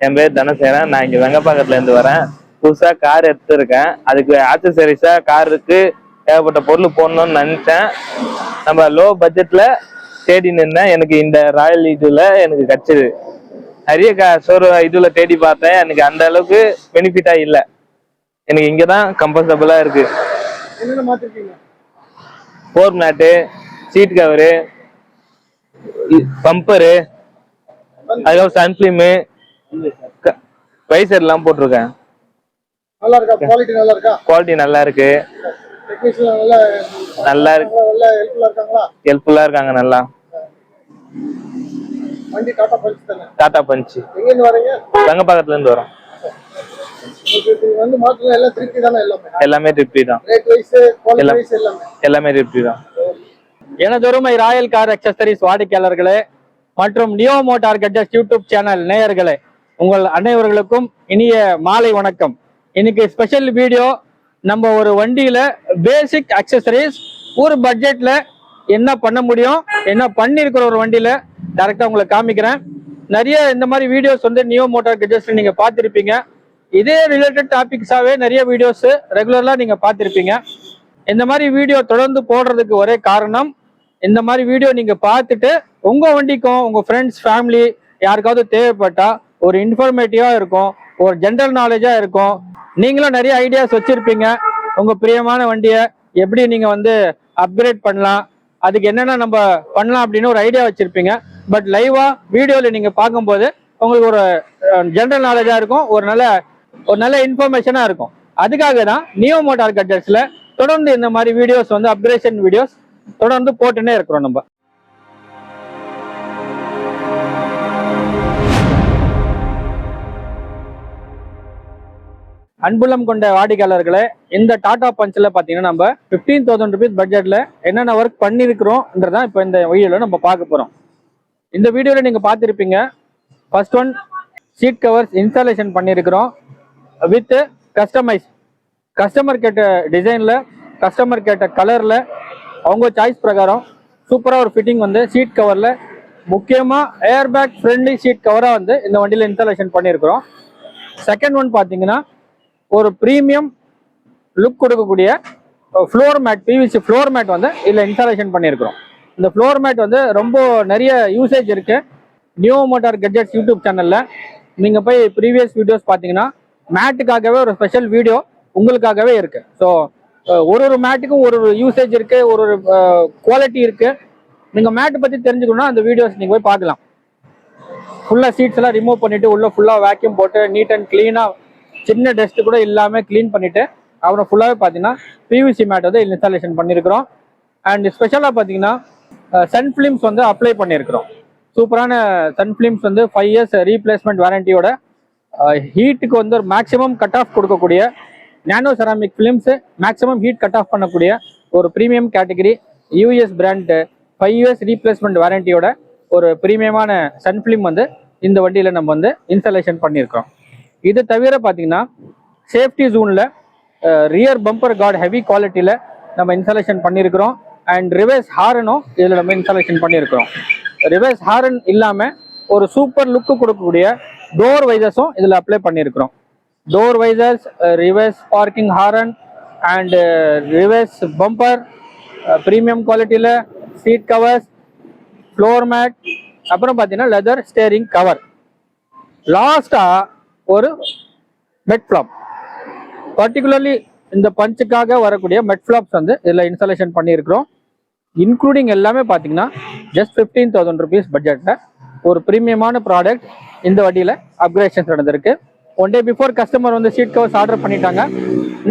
என் பேர் தனசேகரன். நான் இங்க வெங்கப்பாக்கத்துல இருந்து வரேன். புதுசா கார் எடுத்துருக்கேன். அதுக்கு ஆக்சசரிஸா காருக்கு ஏகப்பட்ட பொருள் போடணும்னு நினைச்சேன். நம்ம லோ பட்ஜெட்ல தேடி நின்றேன். எனக்கு இந்த ராயல் இதுல எனக்கு கிடைச்சது. நிறைய இதுல தேடி பார்த்தேன். எனக்கு அந்த அளவுக்கு பெனிஃபிட்டா இல்லை. எனக்கு இங்கதான் கம்ஃபர்டபுளா இருக்கு. ஃபோர் மேட்டு, சீட் கவரு, பம்பரு, அதுக்கப்புறம் சன்ஃபிலிமு, வைசர் எல்லாம் போட்டிருக்கேன். நல்லா இருக்கா? குவாலிட்டி நல்லா இருக்கா? குவாலிட்டி நல்லா இருக்கு. நல்லா இருக்கு. ஹெல்ப்ஃபுல்லா இருக்காங்க. நல்லா வண்டி டாடா பஞ்ச் தானே? டாடா பஞ்ச். எங்க இருந்து வரீங்க? வெங்கப்பாக்கத்துல இருந்து வரோம். வந்து மாடல் எல்லாம் திருப்தி தானே? எல்லாமே திருப்தி தான். ரேட் வைஸ், குவாலிட்டி வைஸ் எல்லாமே திருப்தி தான். எனதொருமை ராயல் கார் அக்சசரிஸ் வாடிக்கையாளர்களே மற்றும் நியோ மோட்டார் கெட்ஜெட்ஸ் யூடியூப் சேனல் நேயர்களே, உங்கள் அனைவர்களுக்கும் இனிய மாலை வணக்கம். இன்னைக்கு ஸ்பெஷல் வீடியோ. நம்ம ஒரு வண்டியில பேசிக் அக்சசரிஸ் ஒரு பட்ஜெட்ல என்ன பண்ண முடியும், என்ன பண்ணிருக்கிற ஒரு வண்டியில டைரக்டா உங்களுக்கு காமிக்கிறேன். நிறைய இந்த மாதிரி வீடியோஸ் வந்து நியோ மோட்டார் கெட்ஜெட்ஸ் நீங்க பார்த்துருப்பீங்க. இதே ரிலேட்டட் டாபிக்ஸாவே நிறைய வீடியோஸ் ரெகுலரா நீங்க பார்த்துருப்பீங்க. இந்த மாதிரி வீடியோ தொடர்ந்து போடுறதுக்கு ஒரே காரணம், இந்த மாதிரி வீடியோ நீங்க பார்த்துட்டு உங்க வண்டிக்கும் உங்க ஃப்ரெண்ட்ஸ் ஃபேமிலி யாருக்காவது தேவைப்பட்டா ஒரு இன்ஃபர்மேட்டிவா இருக்கும், ஒரு ஜென்ரல் நாலேஜா இருக்கும். நீங்களும் நிறைய ஐடியாஸ் வச்சிருப்பீங்க. உங்க பிரியமான வண்டியை எப்படி நீங்க வந்து அப்கிரேட் பண்ணலாம், அதுக்கு என்னென்ன நம்ம பண்ணலாம் அப்படின்னு ஒரு ஐடியா வச்சிருப்பீங்க. பட் லைவா வீடியோல நீங்க பார்க்கும்போது உங்களுக்கு ஒரு ஜென்ரல் நாலேஜா இருக்கும், ஒரு நல்ல இன்ஃபர்மேஷனா இருக்கும். அதுக்காக தான் நியோ மோட்டார் கெட்ஜெட்ஸ்ல தொடர்ந்து இந்த மாதிரி வீடியோஸ் வந்து அப்கிரேஷன் வீடியோஸ் தொடர்ந்து போட்டுன்னே இருக்கிறோம். நம்ம அன்புள்ளம் கொண்ட வாடிக்கையாளர்களே, இந்த டாடா பஞ்சில் பார்த்தீங்கன்னா நம்ம 15,000 rupees பட்ஜெட்ல என்னென்ன ஒர்க் பண்ணியிருக்கிறோம்ன்றதான் இப்போ இந்த வீடியோவில் நம்ம பார்க்க போகிறோம். இந்த வீடியோவில் நீங்கள் பார்த்துருப்பீங்க. First one, seat covers installation பண்ணியிருக்கிறோம் வித் கஸ்டமைஸ். கஸ்டமர் கேட்ட டிசைனில், கஸ்டமர் கேட்ட கலரில், அவங்க சாய்ஸ் பிரகாரம் சூப்பராக ஒரு ஃபிட்டிங் வந்து சீட் கவரில், முக்கியமாக ஏர் பேக் ஃப்ரெண்ட்லி சீட் கவராக வந்து இந்த வண்டியில் இன்ஸ்டாலேஷன் பண்ணியிருக்கிறோம். செகண்ட் ஒன் பார்த்தீங்கன்னா ஒரு ப்ரீமியம் லுக் கொடுக்கக்கூடிய floor mat, PVC floor mat வந்து இதில் இன்ஸ்டாலேஷன் பண்ணியிருக்கிறோம். இந்த ஃப்ளோர் மேட் வந்து ரொம்ப நிறைய யூசேஜ் இருக்கு. நியோ மோட்டார் கெட்ஜெட்ஸ் யூடியூப் சேனலில் நீங்கள் போய் ப்ரீவியஸ் வீடியோஸ் பார்த்தீங்கன்னா மேட்டுக்காகவே ஒரு ஸ்பெஷல் வீடியோ உங்களுக்காகவே இருக்கு. ஸோ ஒரு மேட்டுக்கும் ஒரு யூசேஜ் இருக்கு, ஒரு குவாலிட்டி இருக்கு. நீங்கள் மேட்டை பற்றி தெரிஞ்சுக்கணும்னா அந்த வீடியோஸ் நீங்கள் போய் பார்க்கலாம். ஃபுல்லாக சீட்ஸ் எல்லாம் ரிமூவ் பண்ணிட்டு உள்ள ஃபுல்லாக வேக்யூம் போட்டு நீட் அண்ட் கிளீனாக, சின்ன டஸ்ட் கூட இல்லாமல் க்ளீன் பண்ணிட்டு அப்புறம் ஃபுல்லாகவே பார்த்தீங்கன்னா பிவிசி மேட் வந்து இன்ஸ்டாலேஷன் பண்ணியிருக்கிறோம். அண்ட் ஸ்பெஷலாக பார்த்தீங்கன்னா சன் ஃபிலிம்ஸ் வந்து அப்ளை பண்ணியிருக்கிறோம். சூப்பரான சன் ஃபிலிம்ஸ் வந்து 5 years ரீப்ளேஸ்மெண்ட் வாரண்டியோட, ஹீட்டுக்கு வந்து ஒரு மேக்ஸிமம் கட் ஆஃப் கொடுக்கக்கூடிய nano ceramic films, maximum heat cut off பண்ணக்கூடிய ஒரு premium category US brand 5 years replacement வாரண்டியோட ஒரு ப்ரீமியமான சன் ஃபிலிம் வந்து இந்த வண்டியில் நம்ம வந்து இன்ஸ்டாலேஷன் பண்ணியிருக்கிறோம். இது தவிர பார்த்தீங்கன்னா சேஃப்டி ஜோனில் ரியர் பம்பர் கார்டு ஹெவி குவாலிட்டியில் நம்ம இன்ஸ்டாலேஷன் பண்ணியிருக்கிறோம். அண்ட் ரிவர்ஸ் ஹாரனும் இதில் நம்ம இன்ஸ்டாலேஷன் பண்ணியிருக்கிறோம். ரிவர்ஸ் ஹாரன் இல்லாமல் ஒரு சூப்பர் லுக்கு கொடுக்கக்கூடிய டோர் வைசர்ஸும் இதில் அப்ளை பண்ணியிருக்கிறோம். Door visors, reverse parking horn and reverse bumper, premium குவாலிட்டியில் சீட் கவர்ஸ், ஃப்ளோர் மேட், அப்புறம் பார்த்தீங்கன்னா லெதர் ஸ்டேரிங் கவர். லாஸ்ட்டாக ஒரு மெட் ஃப்ளாப், பர்டிகுலர்லி இந்த பஞ்சுக்காக வரக்கூடிய மெட் ஃப்ளாப்ஸ் வந்து இதில் இன்ஸ்டாலேஷன் பண்ணியிருக்கிறோம். இன்க்ளூடிங் எல்லாமே பார்த்தீங்கன்னா ஜஸ்ட் 15,000 rupees பட்ஜெட்டில் ஒரு ப்ரீமியமான ப்ராடக்ட் இந்த வண்டியில் அப்கிரேஷன்ஸ் நடந்திருக்கு. ஒன் டே பிஃபோர் கஸ்டமர் வந்து சீட் கவர்ஸ் ஆர்டர் பண்ணிட்டாங்க.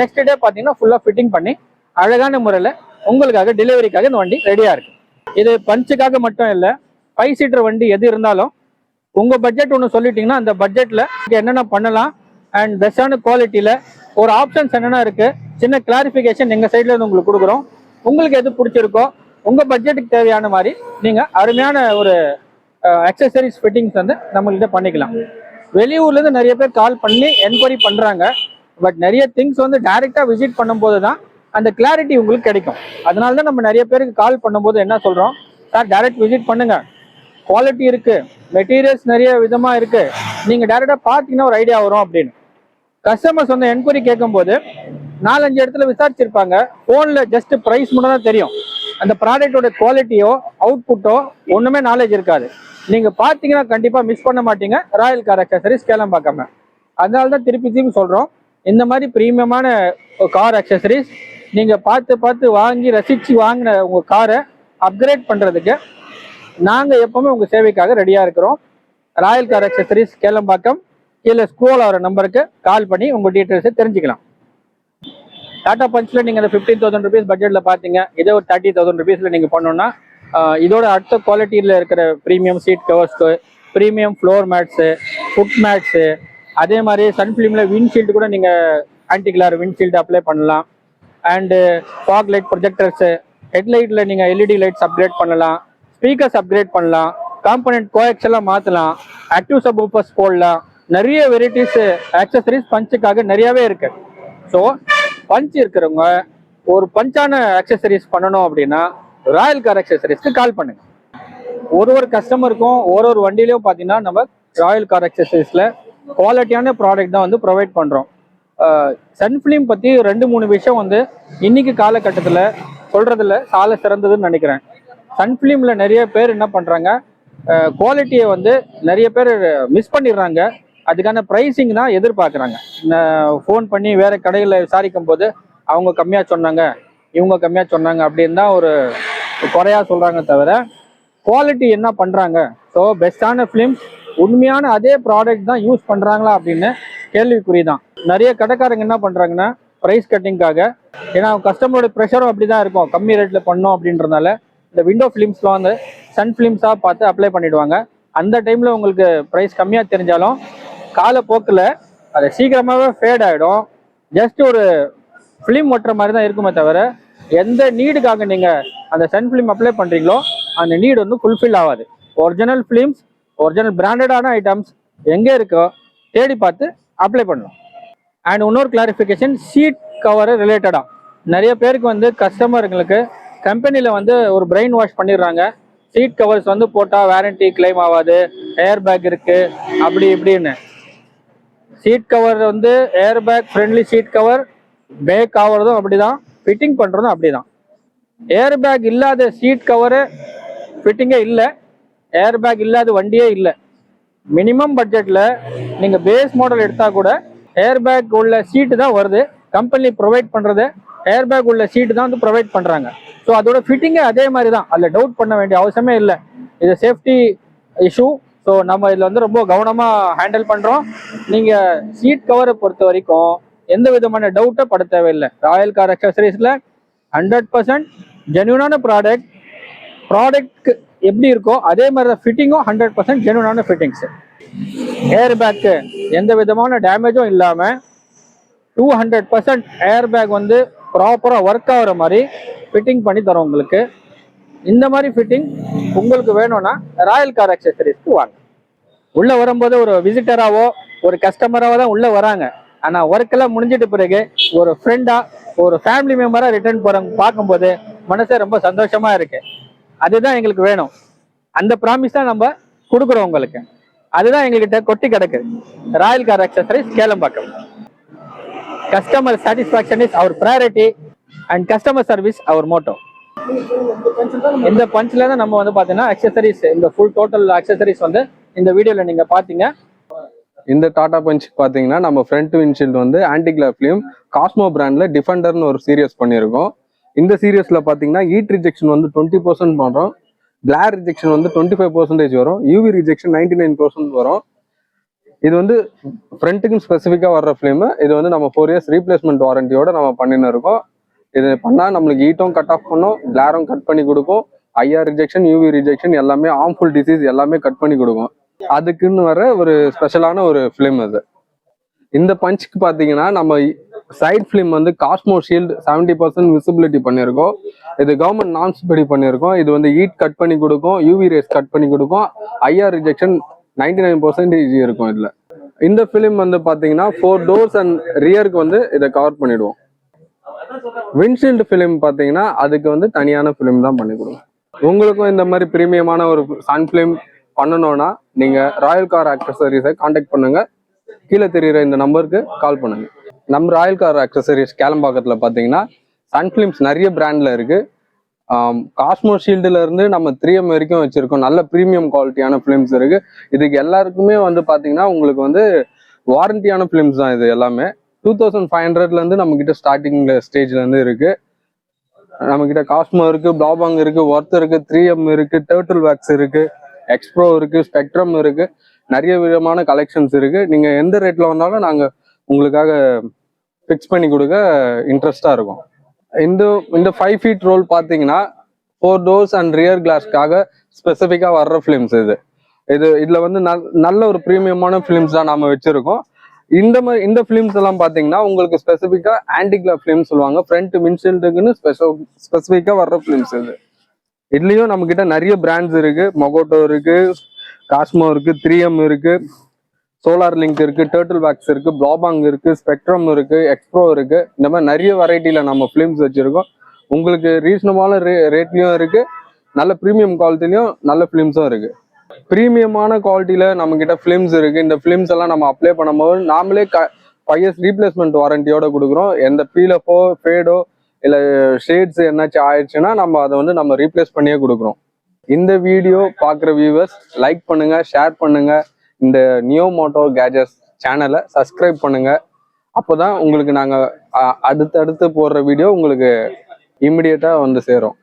நெக்ஸ்ட் டே பார்த்தீங்கன்னா ஃபுல்லாக ஃபிட்டிங் பண்ணி அழகான முறையில் உங்களுக்காக டெலிவரிக்காக இந்த வண்டி ரெடியாக இருக்குது. இது பஞ்சுக்காக மட்டும் இல்லை, 5 seater வண்டி எது இருந்தாலும் உங்கள் பட்ஜெட் ஒன்று சொல்லிட்டீங்கன்னா அந்த பட்ஜெட்டில் என்னென்ன பண்ணலாம் அண்ட் பெஸ்டான குவாலிட்டியில் ஒரு ஆப்ஷன்ஸ் என்னென்ன இருக்குது, சின்ன கிளாரிஃபிகேஷன் எங்கள் சைடில் இருந்து உங்களுக்கு கொடுக்குறோம். உங்களுக்கு எது பிடிச்சிருக்கோ உங்கள் பட்ஜெட்டுக்கு தேவையான மாதிரி நீங்கள் அருமையான ஒரு அக்சசரிஸ் ஃபிட்டிங்ஸ் வந்து நம்மள்கிட்ட பண்ணிக்கலாம். வெளியூர்லேருந்து நிறைய பேர் கால் பண்ணி என்கொயரி பண்ணுறாங்க. பட் நிறைய திங்ஸ் வந்து டைரெக்டாக விசிட் பண்ணும்போது தான் அந்த கிளாரிட்டி உங்களுக்கு கிடைக்கும். அதனால தான் நம்ம நிறைய பேருக்கு கால் பண்ணும்போது என்ன சொல்கிறோம், சார் டைரக்ட் விசிட் பண்ணுங்கள், குவாலிட்டி இருக்கு, மெட்டீரியல்ஸ் நிறைய விதமா இருக்கு, நீங்க டைரக்டா பாத்தீங்கன்னா ஒரு ஐடியா வரும் அப்படின்னு. கஸ்டமர்ஸ் வந்து என்கொயரி கேட்கும்போது 4-5 இடத்துல விசாரிச்சிருப்பாங்க. போன்ல ஜஸ்ட் பிரைஸ் மட்டும் தான் தெரியும். அந்த ப்ராடக்டோட குவாலிட்டியோ அவுட்புட்டோ ஒண்ணுமே நாலேஜ் இருக்காது. நீங்க பாத்தீங்கன்னா கண்டிப்பா மிஸ் பண்ண மாட்டீங்க ராயல் கார் அக்சசரிஸ் கேளம்பாக்கம். அதனால தான் திருப்பி சொல்றோம், இந்த மாதிரி பிரீமியமான கார் அக்சசரிஸ் நீங்க பார்த்து வாங்கி ரசிச்சு வாங்கின உங்க காரை அப்கிரேட் பண்றதுக்கு நாங்க எப்பவுமே உங்க சேவைக்காக ரெடியா இருக்கிறோம். ராயல் கார் அக்சசரிஸ் கேளம்பாக்கம், கீழே ஸ்க்ரோல் ஆகிற நம்பருக்கு கால் பண்ணி உங்க டீட்டெயில்ஸை தெரிஞ்சுக்கலாம். டாடா பஞ்ச்ல நீங்க இந்த 15,000 ருபீஸ் பட்ஜெட்ல பாத்தீங்க, இதே ஒரு 30,000 ருபீஸ்ல நீங்க பண்ணோம்னா இதோட அடுத்த குவாலிட்டியில இருக்கிற ப்ரீமியம் சீட் கவர்ஸ்க்கு, premium floor mats, foot mats, அதே மாதிரி சன்ஃபிலிம்ல விண்ட்ஷீல்டு கூட நீங்க ஆன்டி கிளார் விண்ட்ஷீல்டு அப்ளை பண்ணலாம். அண்டு ஃபாக் லைட் ப்ரொஜெக்டர்ஸு, ஹெட்லைட்ல நீங்க எல்இடி லைட்ஸ் அப்கிரேட் பண்ணலாம், ஸ்பீக்கர்ஸ் அப்கிரேட் பண்ணலாம், காம்பனன்ட் கோஎக்ஸ் எல்லாம் மாற்றலாம், ஆக்டிவ் சப் ஊஃபர்ஸ் போடலாம். நிறைய வெரைட்டிஸ் ஆக்சசரிஸ் பஞ்சுக்காக நிறையவே இருக்கு. ஸோ பஞ்ச் இருக்கிறவங்க ஒரு பஞ்சான ஆக்சசரிஸ் பண்ணணும் அப்படின்னா ராயல் கார் அக்சசரிஸ்க்கு கால் பண்ணுங்க. ஒரு கஸ்டமருக்கும் ஒரு வண்டியிலையும் பார்த்தீங்கன்னா நம்ம ராயல் கார் அக்சசரிஸ்ல குவாலிட்டியான ப்ராடக்ட் தான் வந்து ப்ரொவைட் பண்ணுறோம். சன்ஃபிலிம் பற்றி 2-3 விஷயம் வந்து இன்னைக்கு காலகட்டத்தில் சொல்றதுல சால சிறந்ததுன்னு நினைக்கிறேன். சன்ஃபிலிம்ல நிறைய பேர் என்ன பண்ணுறாங்க, குவாலிட்டியை வந்து நிறைய பேர் மிஸ் பண்ணிடுறாங்க. அதுக்கான ப்ரைஸிங் தான் எதிர்பார்க்குறாங்க. ஃபோன் பண்ணி வேற கடையில் விசாரிக்கும் போது அவங்க கம்மியாக சொன்னாங்க, இவங்க கம்மியாக சொன்னாங்க அப்படின்னு தான் ஒரு குறையா சொல்கிறாங்க தவிர குவாலிட்டி என்ன பண்ணுறாங்க, ஸோ பெஸ்டான ஃபிலிம்ஸ் உண்மையான அதே ப்ராடக்ட் தான் யூஸ் பண்ணுறாங்களா அப்படின்னு கேள்விக்குறி தான். நிறைய கடைக்காரங்க என்ன பண்ணுறாங்கன்னா ப்ரைஸ் கட்டிங்காக, ஏன்னா கஸ்டமரோட ப்ரெஷரும் அப்படி தான் இருக்கும், கம்மி ரேட்டில் பண்ணோம் அப்படின்றதுனால இந்த விண்டோ ஃபிலிம்ஸ்லாம் வந்து சன் ஃபிலிம்ஸாக பார்த்து அப்ளை பண்ணிவிடுவாங்க. அந்த டைமில் உங்களுக்கு ப்ரைஸ் கம்மியாக தெரிஞ்சாலும் காலப்போக்கில் அது சீக்கிரமாகவே ஃபேட் ஆகிடும். ஜஸ்ட் ஒரு ஃபிலிம் ஒட்டுற மாதிரி தான் இருக்குமே தவிர எந்த நீடுக்காக நீங்கள் அந்த சன் ஃபிலிம் அப்ளை பண்ணுறீங்களோ அந்த நீடு வந்து ஃபுல்ஃபில் ஆகாது. ஒரிஜினல் ஃபிலிம்ஸ், ஒரிஜினல் பிராண்டடான ஐட்டம்ஸ் எங்கே இருக்கோ தேடி பார்த்து அப்ளை பண்ணலாம். அண்ட் இன்னொரு கிளாரிஃபிகேஷன், சீட் கவர் ரிலேட்டடாக நிறைய பேருக்கு வந்து கஸ்டமருங்களுக்கு கம்பெனியில் வந்து ஒரு பிரெயின் வாஷ் பண்ணிடுறாங்க. சீட் கவர்ஸ் வந்து போட்டால் வாரண்டி கிளைம் ஆகாது, ஏர் பேக் இருக்குது அப்படி இப்படின்னு. சீட் கவர் வந்து air bag friendly seat cover, bag ஆகிறதும் அப்படிதான், ஃபிட்டிங் பண்ணுறதும் அப்படிதான். ஏர் பேக் இல்லாத சீட் கவரு ஃபிட்டிங்கே இல்லை, ஏர் பேக் இல்லாத வண்டியே இல்லை. மினிமம் பட்ஜெட்டில் நீங்கள் பேஸ் மாடல் எடுத்தால் கூட ஏர் பேக் உள்ள சீட்டு தான் வருது. கம்பெனி ப்ரொவைட் பண்ணுறது ஏர் பேக் உள்ள சீட்டு தான் வந்து ப்ரொவைட் பண்ணுறாங்க. ஸோ அதோட ஃபிட்டிங்கே அதே மாதிரி தான், அதில் டவுட் பண்ண வேண்டிய அவசியமே இல்லை. இது சேஃப்டி இஷ்யூ. ஸோ நம்ம இதில் வந்து ரொம்ப கவனமாக ஹேண்டில் பண்ணுறோம். நீங்கள் சீட் கவரை பொறுத்த வரைக்கும் எந்த விதமான டவுட்டை பட தேவையில்லை. ராயல் கார் அக்சசரிஸில் 100% ஜென்யூனான ப்ராடக்ட் எப்படி இருக்கோ அதே மாதிரி தான் ஃபிட்டிங்கும் 100% ஜென்யூனான ஃபிட்டிங்ஸு. ஏர் பேக்கு எந்த விதமான டேமேஜும் இல்லாமல் 200% ஏர் பேக் வந்து ப்ராப்பராக ஒர்க் ஆகிற மாதிரி ஃபிட்டிங் பண்ணி தரோம் உங்களுக்கு. இந்த மாதிரி ஃபிட்டிங் உங்களுக்கு வேணும்னா ராயல் கார் அக்சசரிஸ்க்கு வாங்க. உள்ளே வரும்போது ஒரு விசிட்டராகவோ ஒரு கஸ்டமராகவோ தான் உள்ளே வராங்க. ஆனால் ஒர்க்கெல்லாம் முடிஞ்சிட்ட பிறகு ஒரு ஃப்ரெண்டாக ஒரு ஃபேமிலி மெம்பராக ரிட்டர்ன் போகிறவங்க பார்க்கும்போது மனசே ரொம்ப சந்தோஷமாக இருக்கு. அதுதான் எங்களுக்கு வேணும். அந்த ப்ராமிஸ் தான் நம்ம கொடுக்குறோம் உங்களுக்கு. அதுதான் எங்கள்கிட்ட கொட்டி கிடக்கு. Royal Car Accessories Kelambakkam. Customer satisfaction is our priority and customer service our motto. இந்த பஞ்சில் தான் நம்ம வந்து பார்த்தீங்கன்னா அக்சசரிஸ், இந்த ஃபுல் டோட்டல் அக்சசரிஸ் வந்து இந்த வீடியோவில் நீங்கள் பார்த்தீங்க. இந்த டாடா பஞ்ச் பார்த்தீங்கன்னா நம்ம ஃப்ரண்ட் விண்ட்ஷீல்டு வந்து ஆன்டி கிளார் ஃபிலிம் காஸ்மோ பிராண்ட்ல டிஃபெண்டர்னு ஒரு சீரியஸ் பண்ணியிருக்கோம். இந்த சீரியஸ்ல பார்த்தீங்கன்னா ஹீட் ரிஜெக்ஷன் வந்து 20% பண்ணுறோம், கிளார் ரிஜெக்ஷன் வந்து 25% வரும், யூவி ரிஜெக்ஷன் 99% வரும். இது வந்து ஃப்ரண்ட்டுக்கு ஸ்பெசிஃபிக்காக வர்ற ஃபிலிம். இது வந்து நம்ம 4 years ரீப்ளேஸ்மெண்ட் வாரண்டியோட நம்ம பண்ணின்னு இருக்கோம். இது பண்ணால் நம்மளுக்கு ஹீட்டும் கட் ஆஃப் பண்ணும், கிளாரும் கட் பண்ணி கொடுக்கும், ஐஆர் ரிஜெக்ஷன், யூவி ரிஜெக்ஷன் எல்லாமே, ஹார்ம்ஃபுல் டிசீஸ் எல்லாமே கட் பண்ணி கொடுக்கும். அதுக்குன்னு வர ஒரு ஸ்பெஷலான ஒரு ஃபிலிம் அது. இந்த பஞ்சுக்கு பார்த்தீங்கன்னா நம்ம சைட் ஃபிலிம் வந்து காஸ்மோ ஷீல்டு 70% விசிபிலிட்டி பண்ணியிருக்கோம். இது கவர்மெண்ட் நார்ம்ஸ் படி பண்ணியிருக்கோம். இது வந்து ஹீட் கட் பண்ணி கொடுக்கும், யூவி ரேஸ் கட் பண்ணி கொடுக்கும், ஐஆர் ரிஜெக்ஷன் 99% இருக்கும் இதில். இந்த ஃபிலிம் வந்து பார்த்தீங்கன்னா 4 doors அண்ட் ரியருக்கு வந்து இதை கவர் பண்ணிடுவோம். விண்ட்ஷீல்டு ஃபிலிம் பார்த்தீங்கன்னா அதுக்கு வந்து தனியான ஃபிலிம் தான் பண்ணி கொடுக்கும். உங்களுக்கும் இந்த மாதிரி பிரீமியமான ஒரு சன் ஃபிலிம் பண்ணணும்னா நீங்கள் ராயல் கார் ஆக்சசரிஸை காண்டாக்ட் பண்ணுங்க. கீழே தெரியுற இந்த நம்பருக்கு கால் பண்ணுங்க. நம்ம ராயல் கார் ஆக்சசரிஸ் கேளம்பாக்கத்தில் பார்த்தீங்கன்னா சன் ஃபிலிம்ஸ் நிறைய பிராண்டில் இருக்குது. காஸ்மோ ஷீல்டுல இருந்து நம்ம 3M வரைக்கும் வச்சிருக்கோம். நல்ல ப்ரீமியம் குவாலிட்டியான ஃபிலிம்ஸ் இருக்கு. இதுக்கு எல்லாருக்குமே வந்து பாத்தீங்கன்னா உங்களுக்கு வந்து வாரண்டியான ஃபிலிம்ஸ் தான். இது எல்லாமே 2500 இருந்து நம்ம கிட்ட ஸ்டார்டிங் ஸ்டேஜ்ல இருந்து இருக்கு. நம்ம கிட்ட காஸ்மோ இருக்கு, பிளாபாங் இருக்கு, ஒர்த் இருக்கு, 3M இருக்கு, டர்ட்டில் வேக்ஸ் இருக்கு, எக்ஸ்ப்ரோ இருக்கு, ஸ்பெக்ட்ரம் இருக்கு. நிறைய விதமான கலெக்ஷன்ஸ் இருக்கு. நீங்க எந்த ரேட்ல வந்தாலும் நாங்க உங்களுக்காக ஃபிக்ஸ் பண்ணி கொடுக்க இன்ட்ரெஸ்டா இருக்கும். இந்த 5 feet ரோல் பார்த்தீங்கன்னா 4 doors அண்ட் ரியர் கிளாஸ்க்காக ஸ்பெசிஃபிக்காக வர்ற ஃபிலிம்ஸ் இதுல வந்து நல்ல ஒரு ப்ரீமியமான ஃபிலிம்ஸ் தான் நாம வச்சிருக்கோம். இந்த ஃபிலிம்ஸ் எல்லாம் பார்த்தீங்கன்னா உங்களுக்கு ஸ்பெசிஃபிக்கா ஆன்டிக்லா ஃபிலிம்ஸ் சொல்லுவாங்க. ஃப்ரண்ட் விண்ட்ஷீல்டுக்குன்னு ஸ்பெசிஃபிக்கா வர்ற ஃபிலிம்ஸ் இதுலயும் நம்ம கிட்ட நிறைய பிராண்ட்ஸ் இருக்கு. மொகோட்டோ இருக்கு, காஸ்மோ இருக்கு, 3M இருக்கு, சோலார் லிங்க் இருக்கு, டர்ட்டில் வேக்ஸ் இருக்கு, பிளாபாங் இருக்கு, ஸ்பெக்ட்ரம் இருக்கு, எக்ஸ்ப்ரோ இருக்கு. இந்த மாதிரி நிறைய வெரைட்டியில நம்ம ஃபிலிம்ஸ் வச்சிருக்கோம். உங்களுக்கு ரீசனபிளான ரேட்லயும் இருக்கு, நல்ல ப்ரீமியம் குவாலிட்டிலையும் நல்ல ஃபிலிம்ஸும் இருக்கு. ப்ரீமியமான குவாலிட்டியில நம்ம கிட்ட ஃபிலிம்ஸ் இருக்கு. இந்த ஃபிலிம்ஸ் எல்லாம் நம்ம அப்ளை பண்ணும்போது நாமளே 5 years ரீப்ளேஸ்மெண்ட் வாரண்டியோட கொடுக்குறோம். எந்த பீலப்போ ஃபேடோ இல்லை ஷேட்ஸ் என்னாச்சும் ஆயிடுச்சுன்னா நம்ம அதை வந்து நம்ம ரீப்ளேஸ் பண்ணியே கொடுக்குறோம். இந்த வீடியோ பார்க்குற வியூவர்ஸ் லைக் பண்ணுங்க, ஷேர் பண்ணுங்க. இந்த நியோ மோட்டோ கேஜெட்ஸ் சேனலை சப்ஸ்கிரைப் பண்ணுங்க. அப்போதான் உங்களுக்கு நாங்கள் அடுத்தடுத்து போடுற வீடியோ உங்களுக்கு இமிடியேட்டா வந்து சேரும்.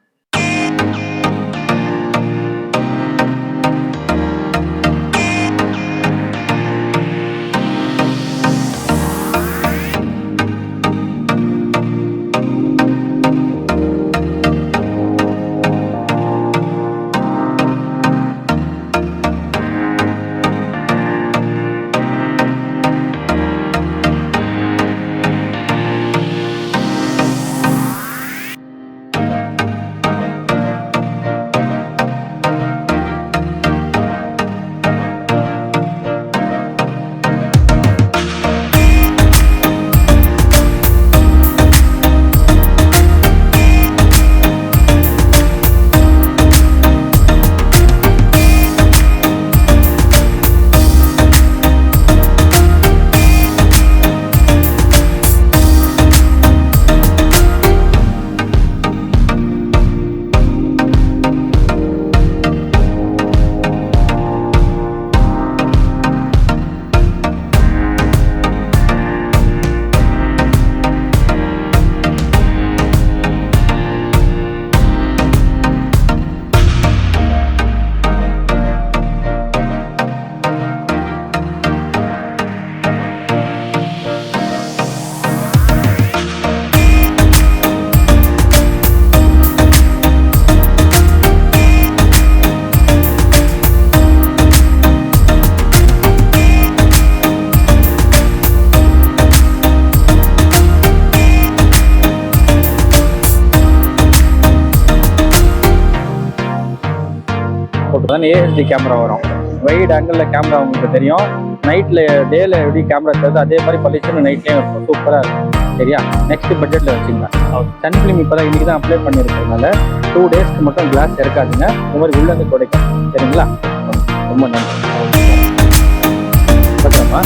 AHD கேமரா வரும். வைட் ஆங்கிள் கேமரா உங்களுக்கு தெரியும். நைட்ல டேல எப்படி கேமரா தருது அதே மாதிரி பளிச்சுன்னு நைட்லயும் இருக்கும். சூப்பரா இருக்கும். சரியா? நெக்ஸ்ட் பட்ஜெட்ல வச்சுக்கலாம். சன் ஃபிலிம் இப்பதான் இன்னைக்கு தான் அப்ளை பண்ணிருக்கிறதுனால 2 daysக்கு மட்டும் கிளாஸ் இருக்காதுங்க. இந்த மாதிரி உள்ள இருந்து துடைக்கும். சரிங்களா? ரொம்ப நன்றி. பத்திரமா